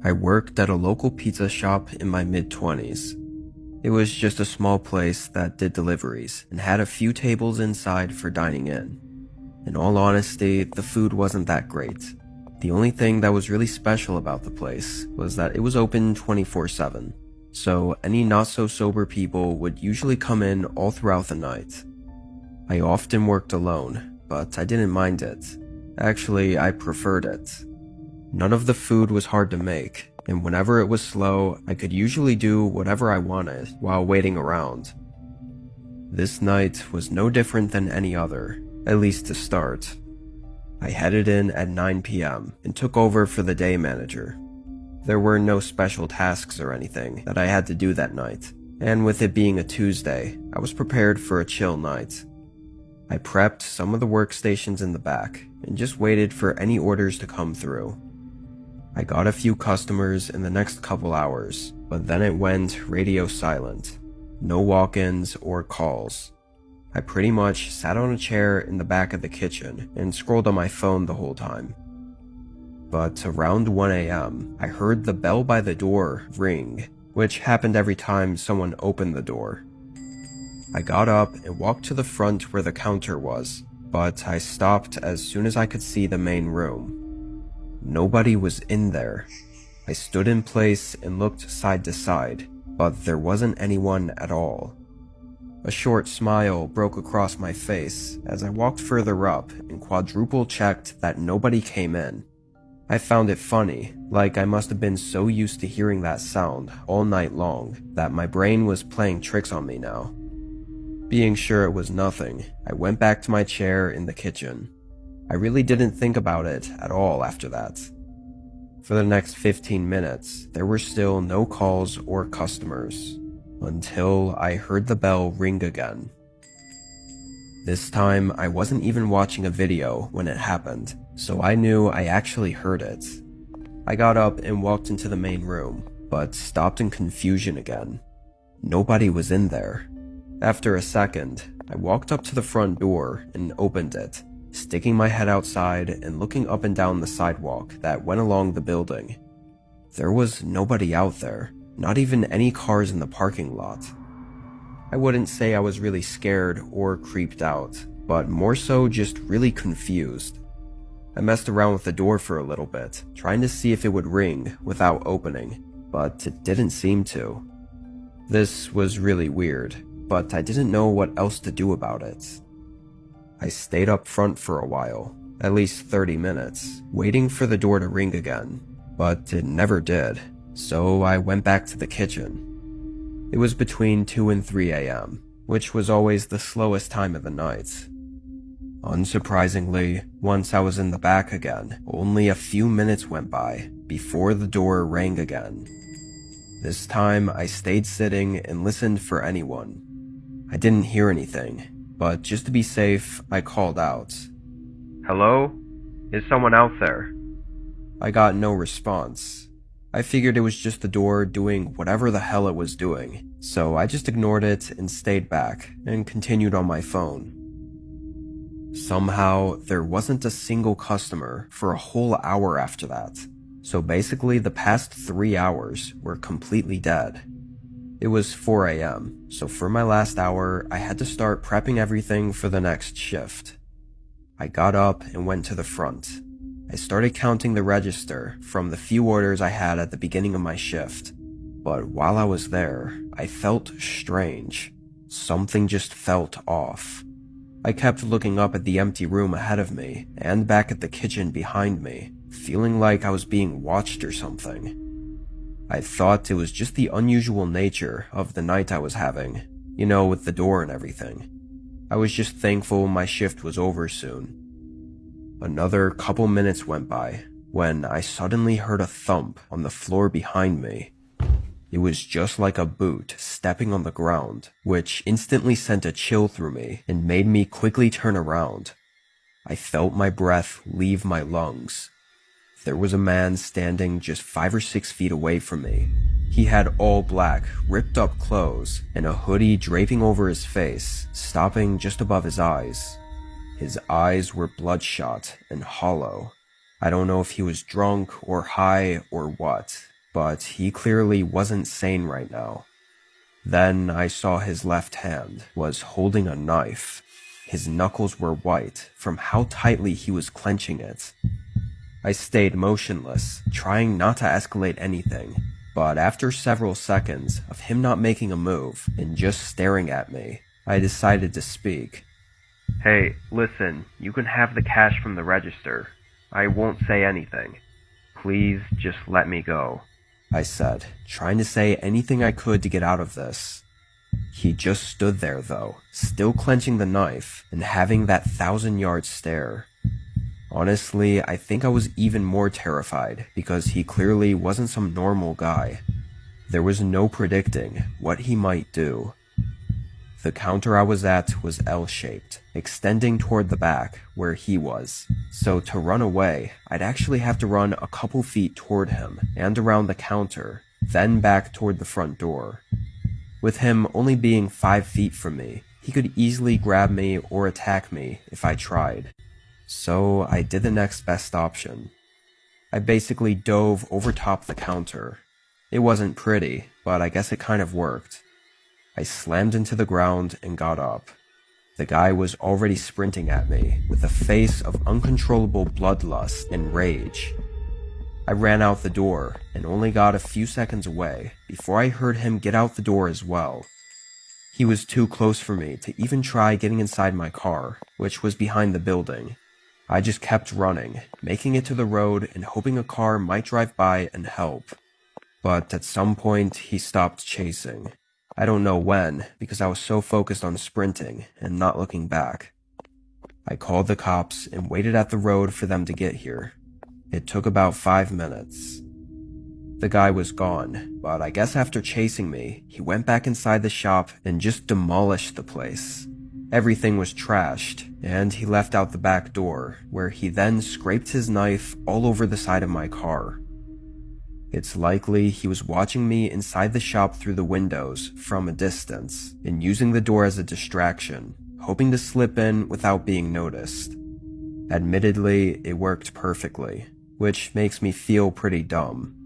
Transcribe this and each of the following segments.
I worked at a local pizza shop in my mid-20s. It was just a small place that did deliveries and had a few tables inside for dining in. In all honesty, the food wasn't that great. The only thing that was really special about the place was that it was open 24/7, so any not-so-sober people would usually come in all throughout the night. I often worked alone, but I didn't mind it. Actually, I preferred it. None of the food was hard to make, and whenever it was slow, I could usually do whatever I wanted while waiting around. This night was no different than any other, at least to start. I headed in at 9 p.m. and took over for the day manager. There were no special tasks or anything that I had to do that night, and with it being a Tuesday, I was prepared for a chill night. I prepped some of the workstations in the back and just waited for any orders to come through. I got a few customers in the next couple hours, but then it went radio silent. No walk-ins or calls. I pretty much sat on a chair in the back of the kitchen and scrolled on my phone the whole time. But around 1 a.m., I heard the bell by the door ring, which happened every time someone opened the door. I got up and walked to the front where the counter was, but I stopped as soon as I could see the main room. Nobody was in there. I stood in place and looked side to side, but there wasn't anyone at all. A short smile broke across my face as I walked further up and quadruple checked that nobody came in. I found it funny, like I must have been so used to hearing that sound all night long that my brain was playing tricks on me now. Being sure it was nothing, I went back to my chair in the kitchen. I really didn't think about it at all after that. For the next 15 minutes, there were still no calls or customers, until I heard the bell ring again. This time, I wasn't even watching a video when it happened, so I knew I actually heard it. I got up and walked into the main room, but stopped in confusion again. Nobody was in there. After a second, I walked up to the front door and opened it, sticking my head outside and looking up and down the sidewalk that went along the building. There was nobody out there, not even any cars in the parking lot. I wouldn't say I was really scared or creeped out, but more so just really confused. I messed around with the door for a little bit, trying to see if it would ring without opening, but it didn't seem to. This was really weird, but I didn't know what else to do about it. I stayed up front for a while, at least 30 minutes, waiting for the door to ring again, but it never did, so I went back to the kitchen. It was between 2 and 3 a.m., which was always the slowest time of the night. Unsurprisingly, once I was in the back again, only a few minutes went by before the door rang again. This time, I stayed sitting and listened for anyone. I didn't hear anything, but just to be safe, I called out, "Hello? Is someone out there?" I got no response. I figured it was just the door doing whatever the hell it was doing, so I just ignored it and stayed back and continued on my phone. Somehow, there wasn't a single customer for a whole hour after that, so basically the past 3 hours were completely dead. It was 4 a.m., so for my last hour, I had to start prepping everything for the next shift. I got up and went to the front. I started counting the register from the few orders I had at the beginning of my shift, but while I was there, I felt strange. Something just felt off. I kept looking up at the empty room ahead of me and back at the kitchen behind me, feeling like I was being watched or something. I thought it was just the unusual nature of the night I was having, with the door and everything. I was just thankful my shift was over soon. Another couple minutes went by when I suddenly heard a thump on the floor behind me. It was just like a boot stepping on the ground, which instantly sent a chill through me and made me quickly turn around. I felt my breath leave my lungs. There was a man standing just 5 or 6 feet away from me. He had all black, ripped up clothes and a hoodie draping over his face, stopping just above his eyes. His eyes were bloodshot and hollow. I don't know if he was drunk or high or what, but he clearly wasn't sane right now. Then I saw his left hand was holding a knife. His knuckles were white from how tightly he was clenching it. I stayed motionless, trying not to escalate anything, but after several seconds of him not making a move and just staring at me, I decided to speak. "Hey, listen, you can have the cash from the register. I won't say anything. Please just let me go," I said, trying to say anything I could to get out of this. He just stood there though, still clenching the knife and having that 1,000-yard stare. Honestly, I think I was even more terrified because he clearly wasn't some normal guy. There was no predicting what he might do. The counter I was at was L-shaped, extending toward the back where he was, so to run away, I'd actually have to run a couple feet toward him and around the counter, then back toward the front door. With him only being 5 feet from me, he could easily grab me or attack me if I tried. So I did the next best option. I basically dove over top the counter. It wasn't pretty, but I guess it kind of worked. I slammed into the ground and got up. The guy was already sprinting at me with a face of uncontrollable bloodlust and rage. I ran out the door and only got a few seconds away before I heard him get out the door as well. He was too close for me to even try getting inside my car, which was behind the building. I just kept running, making it to the road and hoping a car might drive by and help. But at some point, he stopped chasing. I don't know when, because I was so focused on sprinting and not looking back. I called the cops and waited at the road for them to get here. It took about 5 minutes. The guy was gone, but I guess after chasing me, he went back inside the shop and just demolished the place. Everything was trashed, and he left out the back door, where he then scraped his knife all over the side of my car. It's likely he was watching me inside the shop through the windows from a distance and using the door as a distraction, hoping to slip in without being noticed. Admittedly, it worked perfectly, which makes me feel pretty dumb.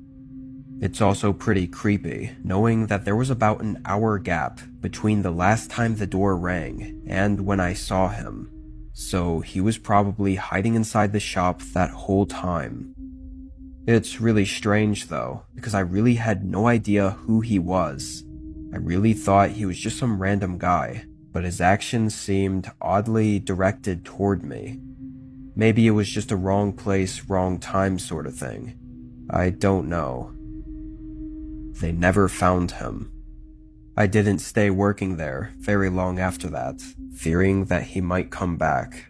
It's also pretty creepy knowing that there was about an hour gap between the last time the door rang and when I saw him, so he was probably hiding inside the shop that whole time. It's really strange though, because I really had no idea who he was. I really thought he was just some random guy, but his actions seemed oddly directed toward me. Maybe it was just a wrong place, wrong time sort of thing. I don't know. They never found him. I didn't stay working there very long after that, fearing that he might come back.